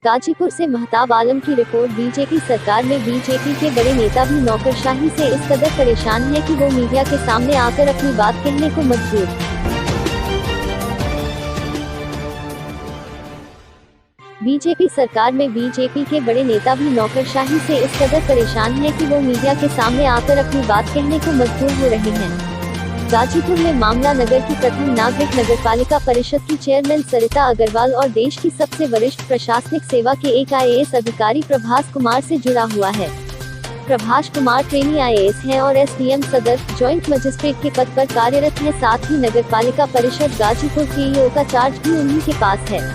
गाजीपुर से महताब आलम की report. BJP सरकार में बीजेपी के बड़े नेता भी नौकरशाही से इस कदर परेशान हैं कि वो मीडिया के सामने आकर अपनी बात कहने को मजबूर। बीजेपी सरकार में बीजेपी के बड़े नेता भी नौकरशाही से इस कदर परेशान हैं कि वो मीडिया के सामने आकर अपनी बात कहने को मजबूर हो रहे हैं। गाजीपुर में मामला नगर की प्रथम नागरिक नगरपालिका परिषद की चेयरमैन सरिता अग्रवाल और देश की सबसे वरिष्ठ प्रशासनिक सेवा के एक IAS अधिकारी प्रभास कुमार से जुड़ा हुआ है। प्रभास कुमार ट्रेनी IAS हैं और SDM सदर जॉइंट मजिस्ट्रेट के पद पर कार्यरत हैं। साथ ही नगरपालिका परिषद गाजीपुर के EO का चार्ज भी उन्हीं के पास है।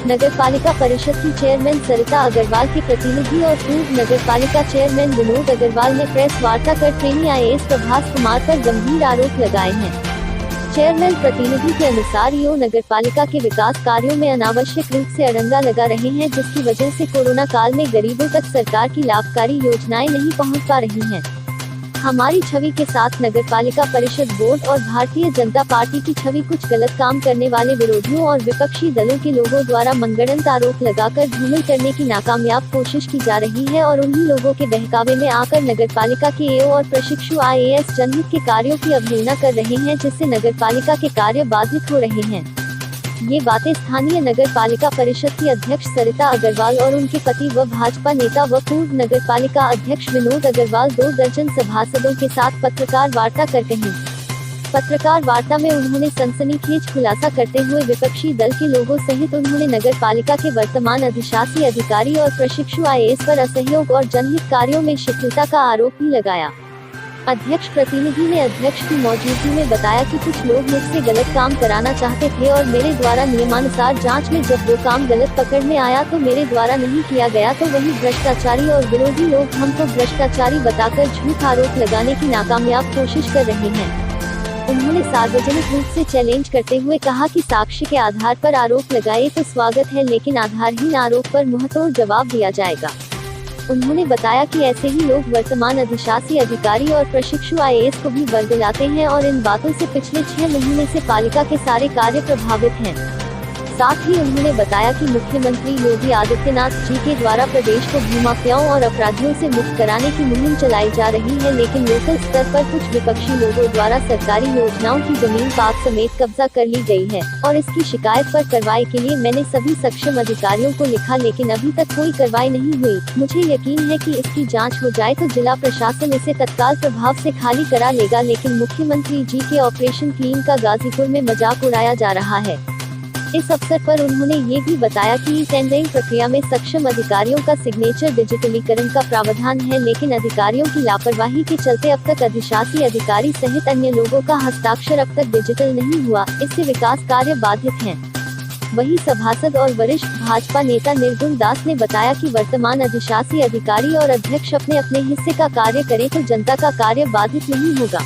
नगरपालिका परिषद की चेयरमैन सरिता अग्रवाल के प्रतिनिधि और पूर्व नगरपालिका चेयरमैन विनोद अग्रवाल ने प्रेस वार्ता कर ट्रेनी IAS प्रभास कुमार पर गंभीर आरोप लगाए हैं। चेयरमैन प्रतिनिधि के अनुसार EO नगरपालिका के विकास कार्यों में अनावश्यक रूप से अड़ंगा लगा रहे हैं, जिसकी वजह से कोरोना काल में गरीबों तक सरकार की लाभकारी योजनाएं नहीं पहुंच पा रही हैं। हमारी छवि के साथ नगरपालिका परिषद बोर्ड और भारतीय जनता पार्टी की छवि कुछ गलत काम करने वाले विरोधियों और विपक्षी दलों के लोगों द्वारा मनगढ़ंत आरोप लगाकर धूमिल करने की नाकामयाब कोशिश की जा रही है और उन्हीं लोगों के बहकावे में आकर नगरपालिका के EO और प्रशिक्षु IAS जनहित के कार्यों की अवहेलना कर रहे हैं, जिससे नगरपालिका के कार्य बाधित हो रहे हैं। ये बातें स्थानीय नगर पालिका परिषद की अध्यक्ष सरिता अग्रवाल और उनके पति व भाजपा नेता व पूर्व नगर पालिका अध्यक्ष विनोद अग्रवाल 2 दर्जन सभासदों के साथ पत्रकार वार्ता कर कही। पत्रकार वार्ता में उन्होंने सनसनीखेज खुलासा करते हुए विपक्षी दल के लोगों सहित उन्होंने नगर पालिका के वर्तमान अधिशासी अधिकारी और प्रशिक्षु IAS पर असहयोग और जनहित कार्यों में शिथिलता का आरोप भी लगाया। अध्यक्ष प्रतिनिधि ने अध्यक्ष की मौजूदगी में बताया कि कुछ लोग मुझसे गलत काम कराना चाहते थे और मेरे द्वारा नियमानुसार जांच में जब वो काम गलत पकड़ में आया तो मेरे द्वारा नहीं किया गया, तो वही भ्रष्टाचारी और विरोधी लोग हमको भ्रष्टाचारी बताकर झूठ आरोप लगाने की नाकामयाब कोशिश कर रहे हैं। उन्होंने सार्वजनिक रूप से चैलेंज करते हुए कहा कि साक्ष्य के आधार पर आरोप लगाए तो स्वागत है, लेकिन आधारहीन आरोप पर मुंहतोड़ जवाब दिया जाएगा। उन्होंने बताया कि ऐसे ही लोग वर्तमान अधिशासी अधिकारी और प्रशिक्षु IAS को भी बरगलाते हैं और इन बातों से पिछले 6 महीने से पालिका के सारे कार्य प्रभावित हैं। साथ ही उन्होंने बताया कि मुख्यमंत्री योगी आदित्यनाथ जी के द्वारा प्रदेश को भूमाफियाओं और अपराधियों से मुक्त कराने की मुहिम चलाई जा रही है, लेकिन लोकल स्तर पर कुछ विपक्षी लोगों द्वारा सरकारी योजनाओं की जमीन पाक समेत कब्जा कर ली गई है और इसकी शिकायत पर कार्रवाई के लिए मैंने सभी सक्षम अधिकारियों को लिखा, लेकिन अभी तक कोई कार्रवाई नहीं हुई। मुझे यकीन है कि इसकी जाँच हो जाए तो जिला प्रशासन इसे तत्काल प्रभाव से खाली करा लेगा, लेकिन मुख्यमंत्री जी के ऑपरेशन क्लीन का गाजीपुर में मजाक उड़ाया जा रहा है। इस अवसर पर उन्होंने ये भी बताया कि टेंडरिंग प्रक्रिया में सक्षम अधिकारियों का सिग्नेचर डिजिटलीकरण का प्रावधान है, लेकिन अधिकारियों की लापरवाही के चलते अब तक अधिशासी अधिकारी सहित अन्य लोगों का हस्ताक्षर अब तक डिजिटल नहीं हुआ, इससे विकास कार्य बाधित हैं। वही सभासद और वरिष्ठ भाजपा नेता निर्गुण दास ने बताया कि वर्तमान अधिशासी अधिकारी और अध्यक्ष अपने अपने हिस्से का कार्य करें तो जनता का कार्य बाधित नहीं होगा,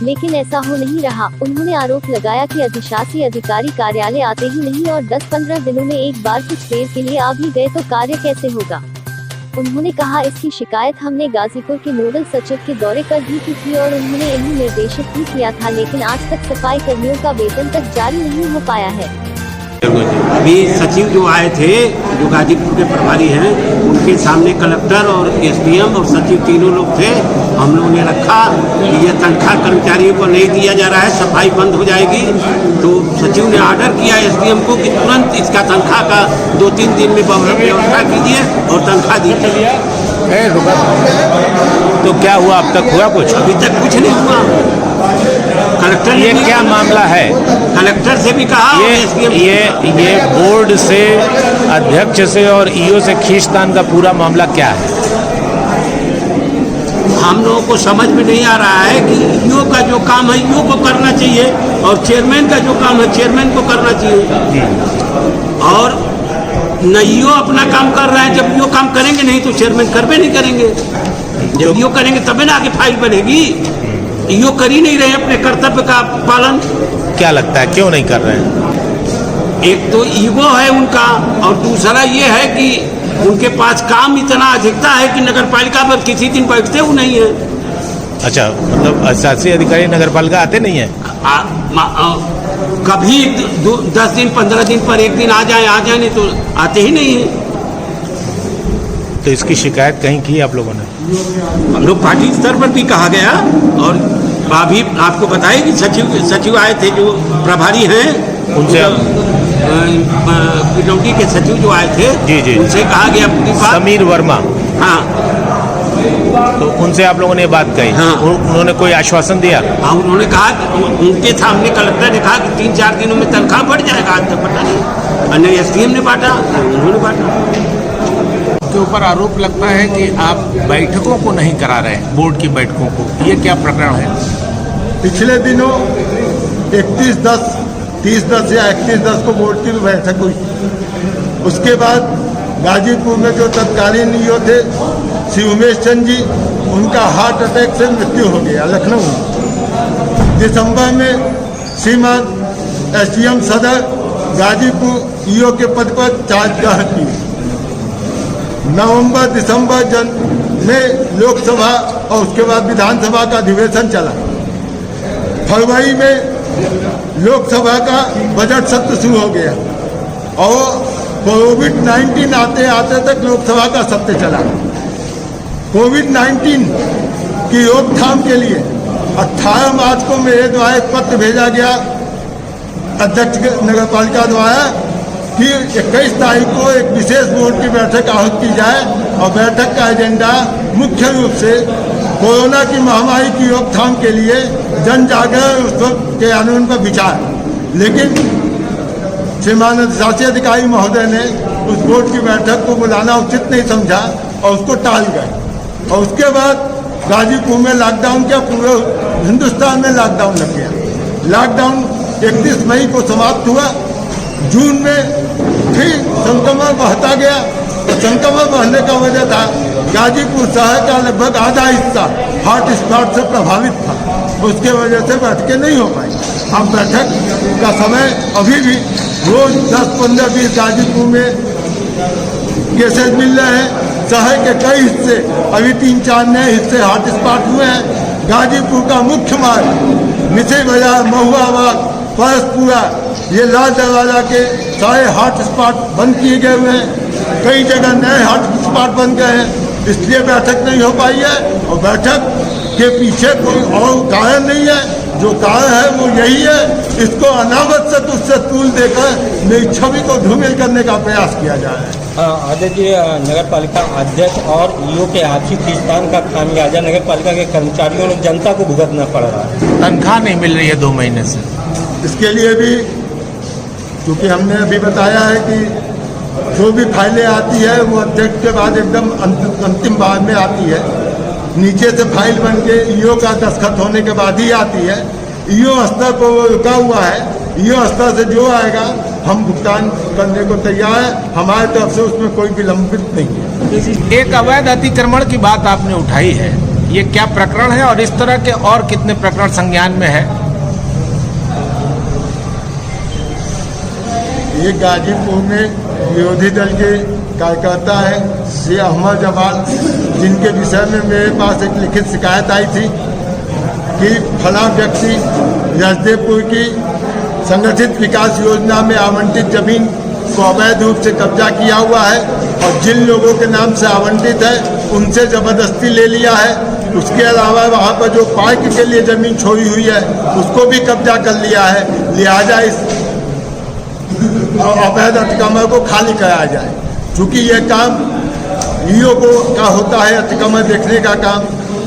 लेकिन ऐसा हो नहीं रहा। उन्होंने आरोप लगाया कि अधिशासी अधिकारी कार्यालय आते ही नहीं और 10-15 दिनों में एक बार कुछ देर के लिए आ भी गए तो कार्य कैसे होगा। उन्होंने कहा इसकी शिकायत हमने गाजीपुर के नोडल सचिव के दौरे पर भी की थी और उन्होंने इन्हें निर्देशित भी किया था, लेकिन आज तक सफाई कर्मियों का वेतन तक जारी नहीं हो पाया है। अभी सचिव जो आए थे, जो गाजीपुर के प्रभारी हैं, उनके सामने कलेक्टर और SDM और सचिव तीनों लोग थे। हम लोगों ने रखा कि ये तनख्वाह कर्मचारियों को नहीं दिया जा रहा है, सफाई बंद हो जाएगी। तो सचिव ने ऑर्डर किया SDM को कि तुरंत इसका तनख्वाह का 2-3 दिन में व्यवस्था कीजिए और तनख्वाह दीजिए। तो क्या हुआ, अब तक हुआ कुछ? अभी तक कुछ नहीं हुआ। कलेक्टर ये क्या मामला है? कलेक्टर से भी कहा, ये बोर्ड से, अध्यक्ष से और EO से खींचतान का पूरा मामला क्या है? हम लोगों को समझ में नहीं आ रहा है कि EO का जो काम है EO को करना चाहिए और चेयरमैन का जो काम है चेयरमैन को करना चाहिए, और न EO अपना काम कर रहा है। जब EO काम करेंगे नहीं तो चेयरमैन करवे नहीं करेंगे। जब EO करेंगे तभी ना आगे फाइल बनेगी। EO कर ही नहीं रहे अपने कर्तव्य का पालन। क्या लगता है क्यों नहीं कर रहे हैं? एक तो ईगो है उनका और दूसरा ये है कि उनके पास काम इतना अधिकता है कि नगर पालिका पर किसी दिन बैठते हुए नहीं है। अच्छा, मतलब अधिशासी अधिकारी नगर पालिका आते नहीं है? कभी 10 दिन 15 दिन पर एक दिन आ जाए नहीं तो आते ही नहीं है। तो इसकी शिकायत कहीं की आप लोगों ने? हम लोग पार्टी स्तर पर भी कहा गया और अभी आपको बताए कि सचिव आए थे जो प्रभारी हैं उनसे पिटौटी के सचिव जो आए थे जी। उनसे कहा गया पूरी बात। समीर वर्मा, हाँ, तो उनसे आप लोगों ने बात कही? हाँ। उन्होंने कोई आश्वासन दिया? हाँ, उन्होंने कहा कि उनके सामने कलेक्टर ने कहा कि 3-4 दिनों में तनख्वाह बढ़ जाएगा। आज तक पता नहीं, और नहीं SDM ने बांटा, उन्होंने बांटा। के ऊपर आरोप लगता है कि आप बैठकों को नहीं करा रहे हैं, बोर्ड की बैठकों को, ये क्या प्रकरण है? पिछले दिनों 30-10 या 31-10 को बोर्ड की बैठक हुई। उसके बाद गाजीपुर में जो तत्कालीन ईओ थे श्री उमेश चंद जी, उनका हार्ट अटैक से मृत्यु हो गया लखनऊ में। दिसंबर में श्रीमान SDM सदर गाजीपुर ईओ के पद पर चार्ज ग्रहण किए। नवंबर दिसंबर में लोकसभा और उसके बाद विधानसभा का अधिवेशन चला। फरवरी में लोकसभा का बजट सत्र शुरू हो गया और कोविड-19 आते आते तक लोकसभा का सत्र चला। कोविड-19 की रोकथाम के लिए 18 मार्च को मेरे द्वारा एक पत्र भेजा गया अध्यक्ष नगर पालिका द्वारा कि 21 तारीख को एक विशेष बोर्ड की बैठक आहूत की जाए और बैठक का एजेंडा मुख्य रूप से कोरोना की महामारी की रोकथाम के लिए जन जागरण के कानून पर विचार। लेकिन श्रीमान शासी अधिकारी महोदय ने उस बोर्ड की बैठक को बुलाना उचित नहीं समझा और उसको टाल गए। और उसके बाद गाजीपुर में लॉकडाउन किया, पूरे हिंदुस्तान में लॉकडाउन लग गया। लॉकडाउन 31 मई को समाप्त हुआ। जून में फिर संक्रमण बढ़ता गया। तो संक्रमण बढ़ने का वजह था गाजीपुर शहर का लगभग आधा हिस्सा हॉट स्पॉट से प्रभावित था। उसके वजह से बैठकें नहीं हो पाई। अब बैठक का समय अभी भी रोज 10, 15, 20 गाजीपुर में केसेज मिल रहे हैं। शहर के कई हिस्से अभी 3-4 नए हिस्से हॉट स्पॉट हुए हैं। गाजीपुर का मुख्य मार्ग मिसे बाजार, महुआ बाग, परसपुरा, ये लाल दरवाजा के सारे हॉट स्पॉट बंद किए गए हुए हैं। कई जगह नए हॉट स्पॉट बन गए हैं, इसलिए बैठक नहीं हो पाई है। और बैठक के पीछे कोई और कारण नहीं है। जो कारण है वो यही है, इसको अनावश्यक उससे तूल देकर मेरी छवि को धूमिल करने का प्रयास किया जा रहा है। अध्यक्ष जी, नगर पालिका अध्यक्ष और ईओ के आपसी खींचतान का खामियाजा नगर पालिका के कर्मचारियों और जनता को भुगतना पड़ रहा है। तनख्वाह नहीं मिल रही है 2 महीने से। इसके लिए भी क्योंकि हमने अभी बताया है कि जो भी फाइलें आती है वो अध्यक्ष के बाद एकदम अंतिम भाग में आती है। नीचे से फाइल बन के ईओ का दस्तखत होने के बाद ही आती है। ईओ स्तर पर वो रुका हुआ है। ईओ स्तर से जो आएगा हम भुगतान करने को तैयार है। हमारे तरफ से उसमें कोई विलंबित नहीं है। एक अवैध अतिक्रमण की बात आपने उठाई है, ये क्या प्रकरण है और इस तरह के और कितने प्रकरण संज्ञान में है? ये गाजीपुर में विरोधी दल के कार्यकर्ता है श्री अहमद जमाल, जिनके विषय में मेरे पास एक लिखित शिकायत आई थी कि फला व्यक्ति रजदेपुर की संगठित विकास योजना में आवंटित जमीन को अवैध रूप से कब्जा किया हुआ है और जिन लोगों के नाम से आवंटित है उनसे जबरदस्ती ले लिया है। उसके अलावा वहाँ पर जो पार्क के लिए जमीन छोड़ी हुई है उसको भी कब्जा कर लिया है। लिहाजा इस अवैध अतिक्रमण को खाली कराया जाए। चूँकि यह काम ईओ को का होता है अतिक्रमण देखने का काम।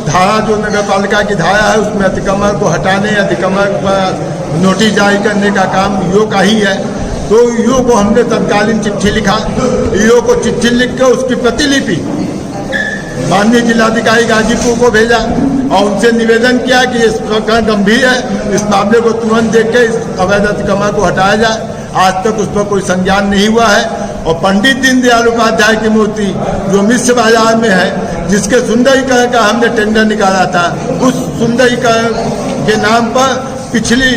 धारा जो नगर पालिका की धारा है उसमें अतिक्रमण को हटाने, अतिक्रमण पर नोटिस जारी करने का काम ईओ का ही है। तो ईओ को हमने तत्कालीन चिट्ठी लिखा। ईओ को चिट्ठी लिख कर उसकी प्रतिलिपि माननीय जिलाधिकारी गाजीपुर को भेजा और उनसे निवेदन किया कि इस प्रकरण गंभीर है, इस मामले को तुरंत देख के इस अवैध अतिक्रमण को हटाया जाए। आज तक उस पर कोई संज्ञान नहीं हुआ है। और पंडित दीनदयाल उपाध्याय की मूर्ति जो मिश्र बाजार में है, जिसके सुंदरीकरण का हमने टेंडर निकाला था, उस सुंदरीकरण के नाम पर पिछली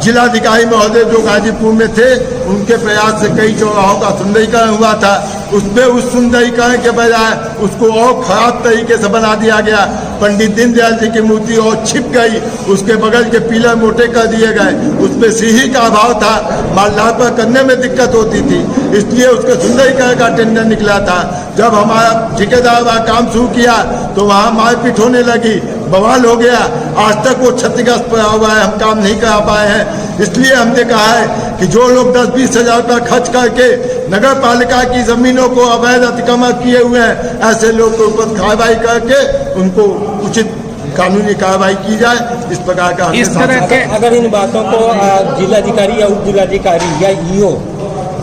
जिलाधिकारी महोदय जो गाजीपुर में थे, उनके प्रयास से कई चौराहों का सुंदरीकरण हुआ था। उस पर उस सुंदरीकरण के बजाय उसको और खराब तरीके से बना दिया गया। पंडित दीनदयाल जी की मूर्ति और छिप गई, उसके बगल के पिलर मोटे कर दिए गए, उस पर सीढ़ी का अभाव था, माल्यार्पण करने में दिक्कत होती थी, इसलिए उसके सुंदरीकरण का टेंडर निकला था। जब हमारा ठेकेदार वहाँ काम शुरू किया तो वहाँ मारपीट होने लगी, बवाल हो गया। आज तक वो क्षतिग्रस्त पड़ा हुआ है, हम काम नहीं करा पाए हैं। इसलिए हमने कहा है कि जो लोग 10-20 हजार रुपया खर्च करके नगर पालिका की जमीनों को अवैध अतिक्रमण किए हुए हैं, ऐसे लोग के ऊपर कार्रवाई करके उनको उचित कानूनी कार्रवाई की जाए। इस प्रकार का इस तरह के अगर इन बातों को जिलाधिकारी या उप जिलाधिकारी या ईओ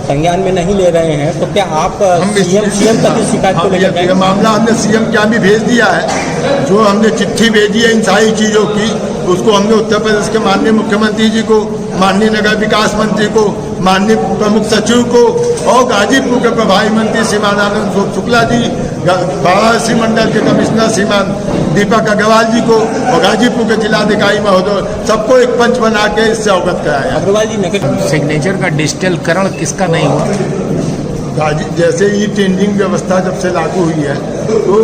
संज्ञान में नहीं ले रहे हैं तो क्या आप सीएम तक इस शिकायत को लेकर ये मामला हमने सीएम क्या भी भेज दिया है। जो हमने चिट्ठी भेजी है इन सारी चीज़ों की, उसको हमने उत्तर प्रदेश के माननीय मुख्यमंत्री जी को, माननीय नगर विकास मंत्री को, माननीय प्रमुख सचिव को और गाजीपुर के प्रभारी मंत्री श्रीमान आनंद शुक्ला जी, वाराणसी मंडल के कमिश्नर श्रीमान दीपक अग्रवाल जी को और गाजीपुर के जिलाधिकारी महोदय सबको एक पंच बना के इससे अवगत कराया। अग्रवाल जी, सिग्नेचर का डिजिटलकरण किसका नहीं हुआ? जैसे ये टेंडरिंग व्यवस्था जब से लागू हुई है तो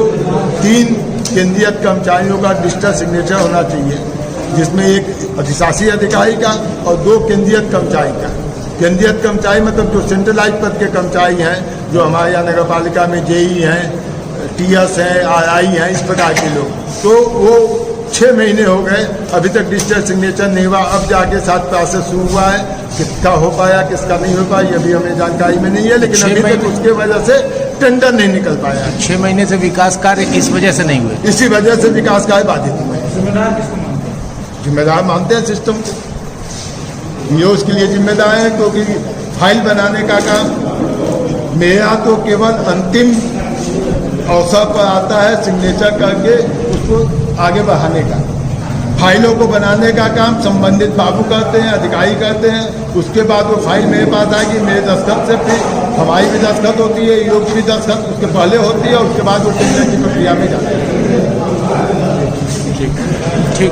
3 केंद्रीय कर्मचारियों का डिजिटल सिग्नेचर होना चाहिए, जिसमें एक अधिशासी अधिकारी का और 2 केंद्रीय कर्मचारी का। केंद्रीय कर्मचारी मतलब जो सेंट्रलाइज पद के कर्मचारी हैं, जो हमारे यहाँ नगर पालिका में जेई हैं, टीएस हैं, आरआई हैं, इस प्रकार के लोग, तो वो 6 महीने हो गए, अभी तक डिजिटल सिग्नेचर नहीं हुआ। अब जाके 7 प्रोसेस शुरू हुआ है, किसका हो पाया किसका नहीं हो पाया अभी हमें जानकारी में नहीं है, लेकिन अभी तक उसके वजह से टेंडर नहीं निकल पाया। 6 महीने से विकास कार्य इस वजह से नहीं हुए, इसी वजह से विकास कार्य बाधित हुए। जिम्मेदार मानते हैं सिस्टम को, ये उसके लिए जिम्मेदार है, क्योंकि फाइल बनाने का काम मेरा तो केवल अंतिम अवसर पर आता है सिग्नेचर करके उसको आगे बढ़ाने का। फाइलों को बनाने का काम संबंधित बाबू करते हैं, अधिकारी करते हैं। उसके बाद वो फाइल मेरे पास आएगी, मेरे दस्तखत से फिर हमारी भी दस्तखत होती है, योग की भी दस्तखत उसके पहले होती है, उसके बाद वो टेंडर की प्रक्रिया में जाती है। ठीक।